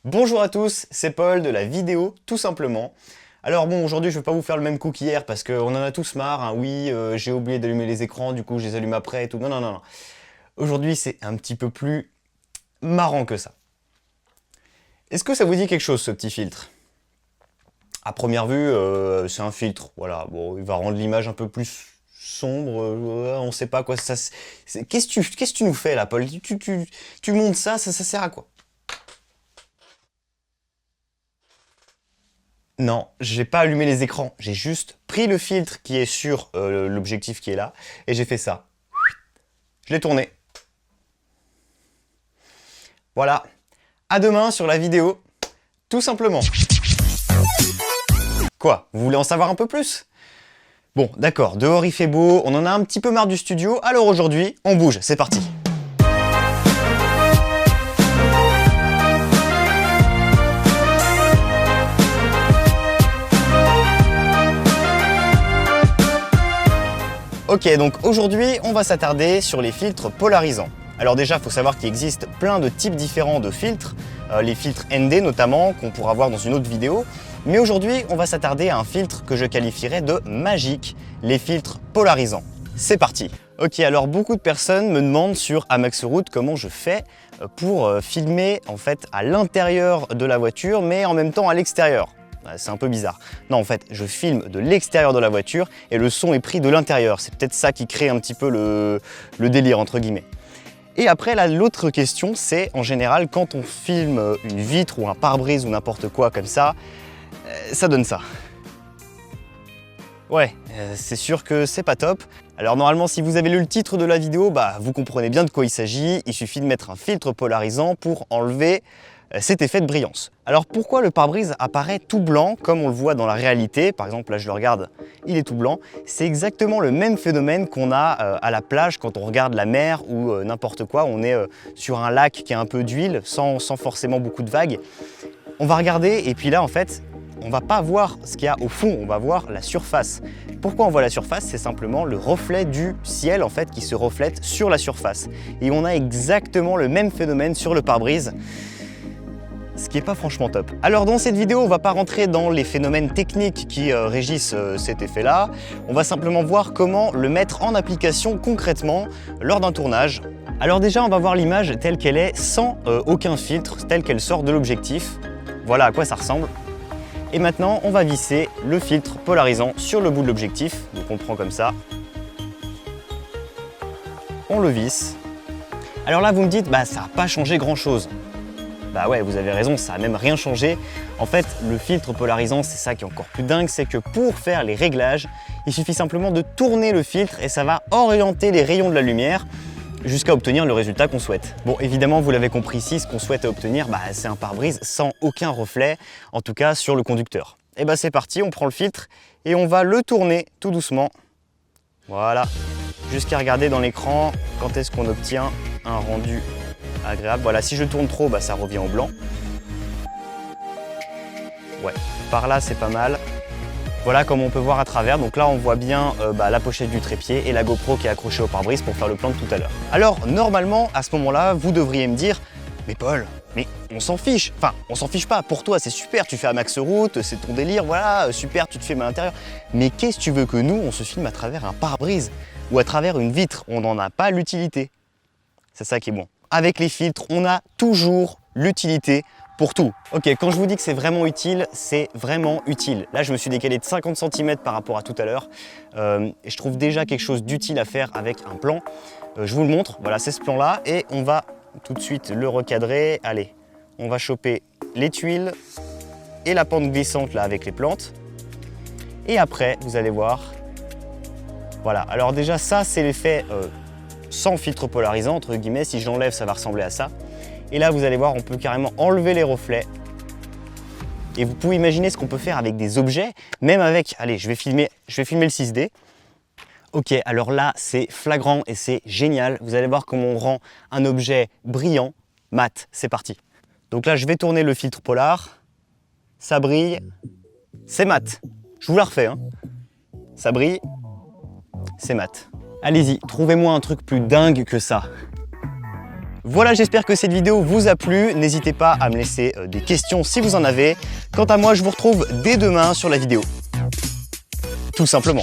Bonjour à tous, c'est Paul de la vidéo tout simplement. Alors bon, aujourd'hui je vais pas vous faire le même coup qu'hier parce qu'on en a tous marre, hein. Oui, j'ai oublié d'allumer les écrans, du coup je les allume après et tout. Non, non, non, non. Aujourd'hui c'est un petit peu plus marrant que ça. Est-ce que ça vous dit quelque chose ce petit filtre? À première vue, c'est un filtre, voilà. Bon, il va rendre l'image un peu plus sombre, on sait pas quoi ça... Qu'est-ce que tu nous fais là, Paul? Tu montes ça sert à quoi? Non, j'ai pas allumé les écrans, j'ai juste pris le filtre qui est sur l'objectif qui est là, et j'ai fait ça. Je l'ai tourné. Voilà. À demain sur la vidéo, tout simplement. Quoi? Vous voulez en savoir un peu plus? Bon, d'accord, dehors il fait beau, on en a un petit peu marre du studio, alors aujourd'hui, on bouge, c'est parti. Ok, donc aujourd'hui, on va s'attarder sur les filtres polarisants. Alors déjà, il faut savoir qu'il existe plein de types différents de filtres, les filtres ND notamment, qu'on pourra voir dans une autre vidéo. Mais aujourd'hui, on va s'attarder à un filtre que je qualifierais de magique, les filtres polarisants. C'est parti. Ok, alors beaucoup de personnes me demandent sur Amaxoroute comment je fais pour filmer en fait à l'intérieur de la voiture, mais en même temps à l'extérieur. C'est un peu bizarre. Non, en fait, je filme de l'extérieur de la voiture et le son est pris de l'intérieur. C'est peut-être ça qui crée un petit peu le délire, entre guillemets. Et après, là, l'autre question, c'est en général, quand on filme une vitre ou un pare-brise ou n'importe quoi comme ça donne ça. Ouais, c'est sûr que c'est pas top. Alors normalement, si vous avez lu le titre de la vidéo, bah, vous comprenez bien de quoi il s'agit. Il suffit de mettre un filtre polarisant pour enlever cet effet de brillance. Alors pourquoi le pare-brise apparaît tout blanc comme on le voit dans la réalité? Par exemple, là je le regarde, il est tout blanc. C'est exactement le même phénomène qu'on a à la plage quand on regarde la mer ou n'importe quoi. On est sur un lac qui a un peu d'huile, sans forcément beaucoup de vagues. On va regarder et puis là en fait, on va pas voir ce qu'il y a au fond, on va voir la surface. Pourquoi on voit la surface? C'est simplement le reflet du ciel en fait qui se reflète sur la surface. Et on a exactement le même phénomène sur le pare-brise, ce qui n'est pas franchement top. Alors dans cette vidéo, on ne va pas rentrer dans les phénomènes techniques qui régissent cet effet-là. On va simplement voir comment le mettre en application concrètement lors d'un tournage. Alors déjà, on va voir l'image telle qu'elle est, sans aucun filtre, telle qu'elle sort de l'objectif. Voilà à quoi ça ressemble. Et maintenant, on va visser le filtre polarisant sur le bout de l'objectif. Donc on le prend comme ça. On le visse. Alors là, vous me dites, bah ça n'a pas changé grand-chose. Bah ouais, vous avez raison, ça n'a même rien changé. En fait, le filtre polarisant, c'est ça qui est encore plus dingue, c'est que pour faire les réglages, il suffit simplement de tourner le filtre et ça va orienter les rayons de la lumière jusqu'à obtenir le résultat qu'on souhaite. Bon, évidemment, vous l'avez compris ici, ce qu'on souhaite obtenir, bah, c'est un pare-brise sans aucun reflet, en tout cas sur le conducteur. Et bah c'est parti, on prend le filtre et on va le tourner tout doucement. Voilà, jusqu'à regarder dans l'écran quand est-ce qu'on obtient un rendu agréable. Voilà, si je tourne trop, bah, ça revient au blanc. Ouais, par là c'est pas mal. Voilà comme on peut voir à travers. Donc là on voit bien la pochette du trépied et la GoPro qui est accrochée au pare-brise pour faire le plan de tout à l'heure. Alors normalement à ce moment-là, vous devriez me dire mais Paul, mais on s'en fiche. Enfin, on s'en fiche pas. Pour toi c'est super, tu fais Amaxoroute, c'est ton délire, voilà, super, tu te filmes à l'intérieur. Mais qu'est-ce que tu veux que nous on se filme à travers un pare-brise ou à travers une vitre? On n'en a pas l'utilité. C'est ça qui est bon. Avec les filtres, on a toujours l'utilité pour tout. Ok, quand je vous dis que c'est vraiment utile, c'est vraiment utile. Là, je me suis décalé de 50 cm par rapport à tout à l'heure. Et je trouve déjà quelque chose d'utile à faire avec un plan. Je vous le montre, voilà, c'est ce plan-là. Et on va tout de suite le recadrer. Allez, on va choper les tuiles et la pente glissante là avec les plantes. Et après, vous allez voir. Voilà, alors déjà ça, c'est l'effet sans filtre polarisant, entre guillemets. Si je l'enlève, ça va ressembler à ça. Et là, vous allez voir, on peut carrément enlever les reflets. Et vous pouvez imaginer ce qu'on peut faire avec des objets, même avec... Allez, je vais filmer le 6D. Ok, alors là, c'est flagrant et c'est génial. Vous allez voir comment on rend un objet brillant, mat. C'est parti. Donc là, je vais tourner le filtre polar. Ça brille. C'est mat. Je vous la refais, hein. Ça brille. C'est mat. Allez-y, trouvez-moi un truc plus dingue que ça. Voilà, j'espère que cette vidéo vous a plu. N'hésitez pas à me laisser des questions si vous en avez. Quant à moi, je vous retrouve dès demain sur la vidéo. Tout simplement.